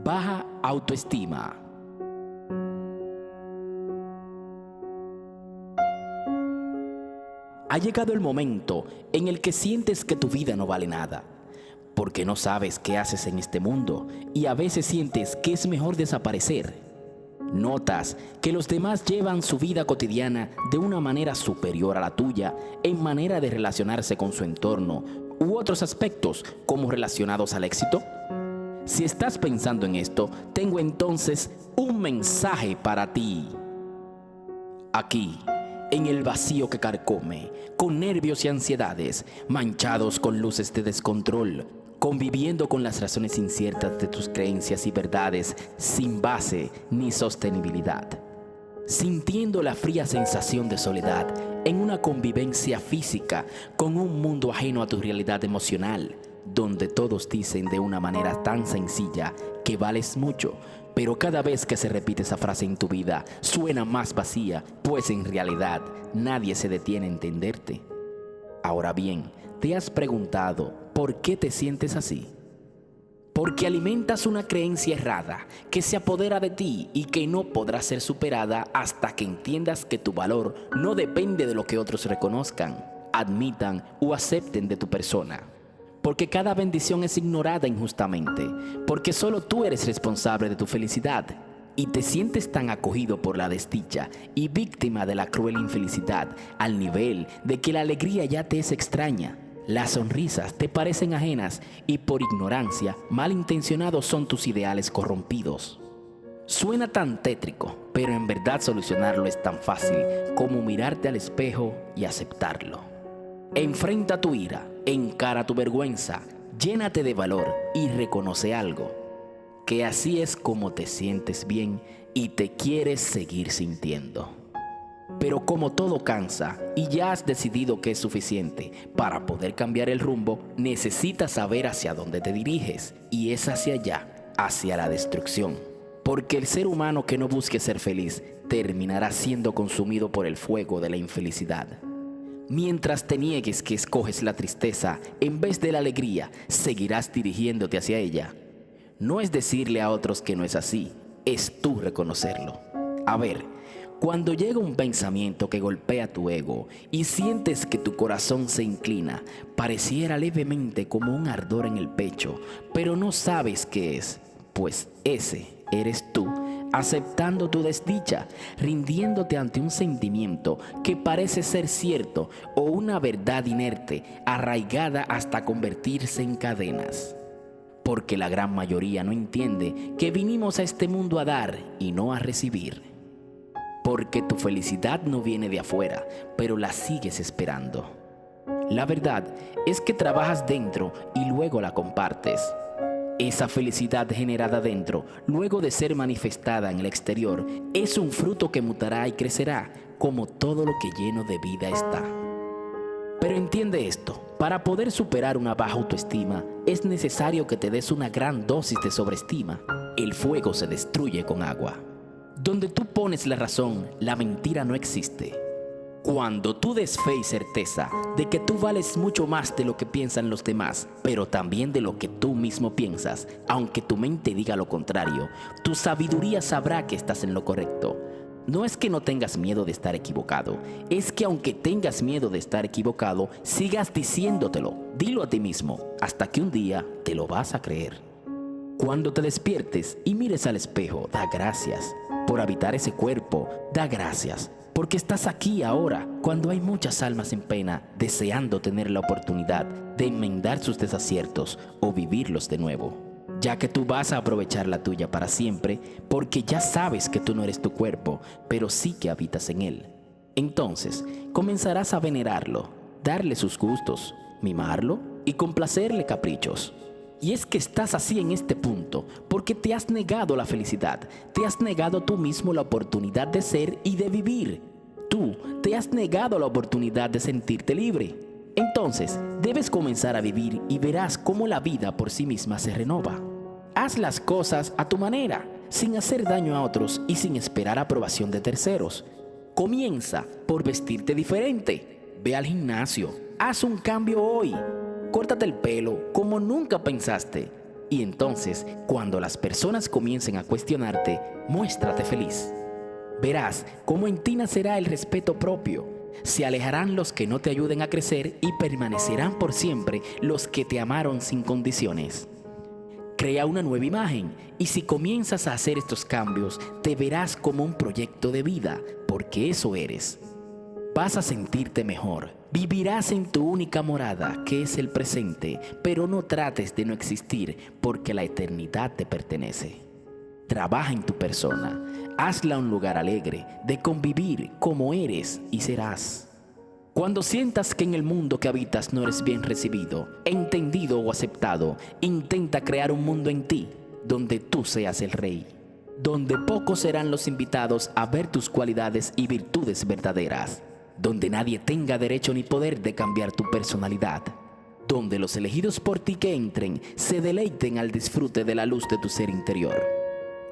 Baja autoestima. Ha llegado el momento en el que sientes que tu vida no vale nada, porque no sabes qué haces en este mundo y a veces sientes que es mejor desaparecer. Notas que los demás llevan su vida cotidiana de una manera superior a la tuya en manera de relacionarse con su entorno u otros aspectos como relacionados al éxito. Si estás pensando en esto, tengo entonces un mensaje para ti. Aquí, en el vacío que carcome, con nervios y ansiedades, manchados con luces de descontrol, conviviendo con las razones inciertas de tus creencias y verdades sin base ni sostenibilidad, sintiendo la fría sensación de soledad en una convivencia física con un mundo ajeno a tu realidad emocional, donde todos dicen de una manera tan sencilla que vales mucho, pero cada vez que se repite esa frase en tu vida suena más vacía, pues en realidad nadie se detiene a entenderte. Ahora bien, ¿te has preguntado por qué te sientes así? Porque alimentas una creencia errada que se apodera de ti y que no podrá ser superada hasta que entiendas que tu valor no depende de lo que otros reconozcan, admitan o acepten de tu persona. Porque cada bendición es ignorada injustamente, porque solo tú eres responsable de tu felicidad y te sientes tan acogido por la desdicha y víctima de la cruel infelicidad al nivel de que la alegría ya te es extraña, las sonrisas te parecen ajenas y por ignorancia malintencionados son tus ideales corrompidos. Suena tan tétrico, pero en verdad solucionarlo es tan fácil como mirarte al espejo y aceptarlo. Enfrenta tu ira, encara tu vergüenza, llénate de valor y reconoce algo, que así es como te sientes bien y te quieres seguir sintiendo. Pero como todo cansa y ya has decidido que es suficiente para poder cambiar el rumbo, necesitas saber hacia dónde te diriges y es hacia allá, hacia la destrucción. Porque el ser humano que no busque ser feliz terminará siendo consumido por el fuego de la infelicidad. Mientras te niegues que escoges la tristeza en vez de la alegría, seguirás dirigiéndote hacia ella. No es decirle a otros que no es así, es tú reconocerlo. A ver, cuando llega un pensamiento que golpea tu ego y sientes que tu corazón se inclina, pareciera levemente como un ardor en el pecho, pero no sabes qué es, pues ese eres tú. Aceptando tu desdicha, rindiéndote ante un sentimiento que parece ser cierto o una verdad inerte, arraigada hasta convertirse en cadenas. Porque la gran mayoría no entiende que vinimos a este mundo a dar y no a recibir. Porque tu felicidad no viene de afuera, pero la sigues esperando. La verdad es que trabajas dentro y luego la compartes. Esa felicidad generada dentro, luego de ser manifestada en el exterior, es un fruto que mutará y crecerá, como todo lo que lleno de vida está. Pero entiende esto, para poder superar una baja autoestima, es necesario que te des una gran dosis de sobreestima. El fuego se destruye con agua. Donde tú pones la razón, la mentira no existe. Cuando tú des fe y certeza de que tú vales mucho más de lo que piensan los demás, pero también de lo que tú mismo piensas, aunque tu mente diga lo contrario, tu sabiduría sabrá que estás en lo correcto. No es que no tengas miedo de estar equivocado, es que aunque tengas miedo de estar equivocado, sigas diciéndotelo, dilo a ti mismo, hasta que un día te lo vas a creer. Cuando te despiertes y mires al espejo, da gracias por habitar ese cuerpo, da gracias porque estás aquí ahora, cuando hay muchas almas en pena, deseando tener la oportunidad de enmendar sus desaciertos o vivirlos de nuevo. Ya que tú vas a aprovechar la tuya para siempre, porque ya sabes que tú no eres tu cuerpo, pero sí que habitas en él. Entonces, comenzarás a venerarlo, darle sus gustos, mimarlo y complacerle caprichos. Y es que estás así en este punto porque te has negado la felicidad, te has negado tú mismo la oportunidad de ser y de vivir. Tú te has negado la oportunidad de sentirte libre. Entonces, debes comenzar a vivir y verás cómo la vida por sí misma se renova. Haz las cosas a tu manera, sin hacer daño a otros y sin esperar aprobación de terceros. Comienza por vestirte diferente. Ve al gimnasio, haz un cambio hoy. Córtate el pelo como nunca pensaste. Y entonces, cuando las personas comiencen a cuestionarte, muéstrate feliz. Verás cómo en ti nacerá el respeto propio. Se alejarán los que no te ayuden a crecer y permanecerán por siempre los que te amaron sin condiciones. Crea una nueva imagen y si comienzas a hacer estos cambios, te verás como un proyecto de vida, porque eso eres. Vas a sentirte mejor. Vivirás en tu única morada, que es el presente, pero no trates de no existir, porque la eternidad te pertenece. Trabaja en tu persona, hazla un lugar alegre, de convivir como eres y serás. Cuando sientas que en el mundo que habitas no eres bien recibido, entendido o aceptado, intenta crear un mundo en ti, donde tú seas el rey, donde pocos serán los invitados a ver tus cualidades y virtudes verdaderas, donde nadie tenga derecho ni poder de cambiar tu personalidad, donde los elegidos por ti que entren se deleiten al disfrute de la luz de tu ser interior.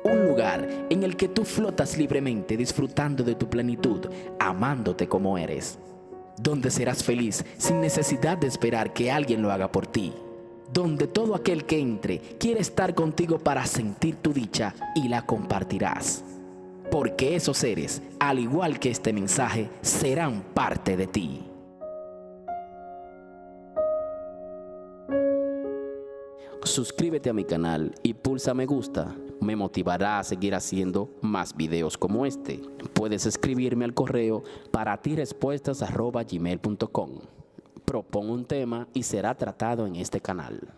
Un lugar en el que tú flotas libremente disfrutando de tu plenitud, amándote como eres. Donde serás feliz sin necesidad de esperar que alguien lo haga por ti. Donde todo aquel que entre quiere estar contigo para sentir tu dicha y la compartirás. Porque esos seres, al igual que este mensaje, serán parte de ti. Suscríbete a mi canal y pulsa me gusta. Me motivará a seguir haciendo más videos como este. Puedes escribirme al correo paratirespuestas@gmail.com. Propon un tema y será tratado en este canal.